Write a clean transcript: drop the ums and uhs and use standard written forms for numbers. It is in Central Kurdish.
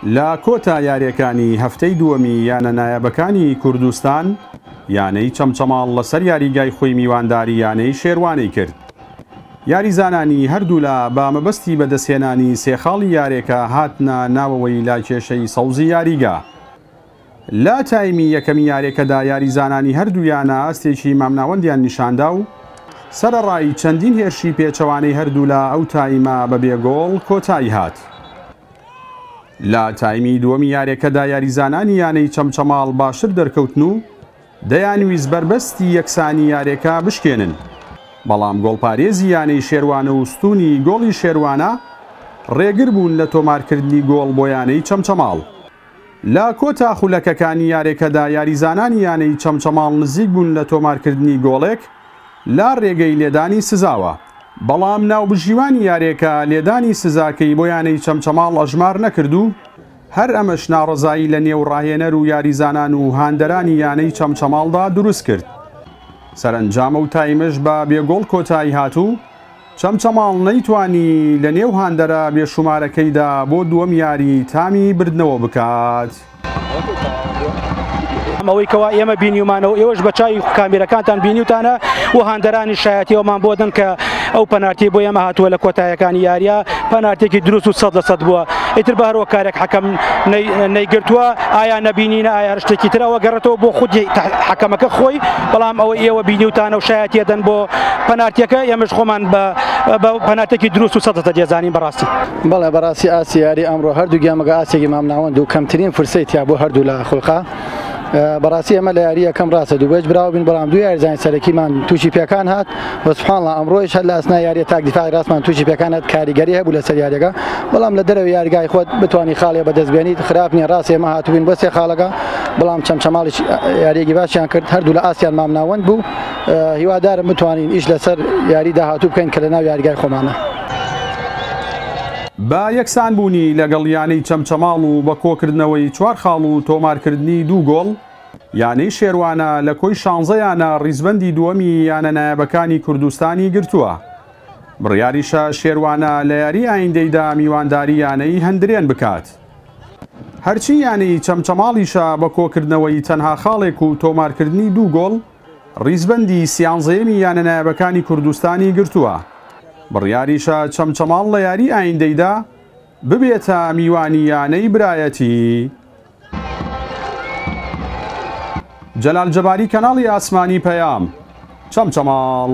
لا کۆتا یاریەکانی هەفتەی دووەمی یانە نایابەکانی کوردستان یانەی چەمچەماڵ لەسەر یاریگای خۆی میوانداری یانەی شێروانەی کرد. یاریزانانی هەردوو لە با مەبەستی بەدەستهێنانی سێخاڵی یارێکە هاتنە ناوەوەی لا کێشەی سەوزی یاریگا. لا تایمی یەکەمی یارێکەدا یاریزانانی هەردوویانە ئاستێکی مامناوەندیان نیشاندا و سەرەڕای چەندین هێرشی پێچەوانەی هەردوو لە ئەو تایمە بە بێگۆڵ کۆتایی هات. لا تایمی دووەمی یارێکەدا یاریزانانی یانەی چەمچەماڵ باشتر دەرکەوتن و دەیانویست بربەستی یەکسانی یارێکە بشکێنن، بەڵام گۆڵپارێزی یانەی شێروانە و ستوونی گۆڵی شێروانە ڕێگر بوون لە تۆمارکردنی گۆڵ بۆ یانەی چەمچەماڵ. لا کۆتا خولەکەکانی یارێکەدا یاریزانانی یانەی چەمچەماڵ نزیک بوون لە تۆمارکردنی گۆڵێک لا ڕێگەی لێدانی سزاوە، بەڵام ناوبژیوانی یارێکە لێدانی سزاکەی بۆ یانەی چەمچەماڵ ئەژمار نەکرد و هەر ئەمەش ناڕەزایی لە نێو ڕاهێنەر و یاریزانان و هاندەرانی یانەی چەمچەماڵدا دروست کرد. سەرنجامە و تایمش بە بێگۆڵ کۆتایی هاتوو، چەمچەماڵ نەیتوانی لە نێو هاندەرە بێشومارەکەیدا بۆ دووەم یاری تامی بردنەوە بکات. ئەوەی کەوا ئێمە بینیومانەوە ئێوەش بە چای کامێرەکانتان بینیوتانە و هاندەرانی شایەتیەوەمان بۆدن کە ئەو پەنارتی بۆ ئێمە هاتووە لە کۆتاییەکانی یاریە پەنارتێکی دروست و 100% بووە. ئیتر بە هەرەوە کارێک حەکەم نەیگرتووە، ئایا نەبینینە ئایا شتێکی ترەوە گەڕێتەوە بۆ خودی حەکەمەکە خۆی، بەڵام ئەوە ئێوە بینیوتانە و شایەتیەدەن بۆ پەنارتیەکە ئێمەش خۆمان بە پەنارتێکی دروست و 100% دێزانین بەڕاستی. بەڵێ بەڕاستی ئاسی یاری ئەمڕۆ هەردوو گیامەگە ئاسێکی مامناوەند و کەمترین فرسەی تیا بۆ هەردوو لە خولقا. بەڕاستی ئەمە لە یاری یەکەم ڕاستە دووبێژ براوە بین، بەڵام دوو یاریزانی سەرەکیمان تووشی پێکان هات و سوبحانڵڵا ئەمڕۆیش هەر لە ئەسنای یاریە تاک دیفاعی ڕاستمان تووشی پێکان هات، کاریگەری هەبوو لەسەر یاریەکە، بەڵام لە دەرەوەی یاریگای خۆت بتوانی خاڵێ بەدەستبێنیت خراپ نییە. ڕاستی ئێمە هاتووین بۆ سێ خاڵەکە، بەڵام چەمچەماڵیش یاریەکی باشیان کرد، هەردوو لە ئاسیان مامناوەند بوو. هیوادارم بتوانین ئیش لەسەر یاری داهاتوو بکەین کە لە ناو یاریگای خۆمانە. با یەکسان بوونی لەگەڵ یانەی چەمچەماڵ و بە کۆکردنەوەی چوار خاڵ و تۆمارکردنی دوو گۆڵ، یانەی شێروانە لە کۆی 16یانە ڕیزبەندی دووەمی یانە نایابەکانی کوردستانی گرتووە. بڕیاریشە شێروانە لە یاری ئایندەیدا میوانداری یانەی هەندرێن بکات. هەرچی یانەی چەمچەماڵیشە بە کۆکردنەوەی تەنها خاڵێک و تۆمارکردنی دوو گۆڵ ڕیزبەندی 13یەمی یانە نایابەکانی کوردستانی گرتووە. بڕیاریشە چەمچەماڵ لە یاری ئایندەیدا ببێتە میوانی یانەی برایەتی. جەلال جەباری، کەناڵی ئاسمانی پەیام، چەمچەماڵ.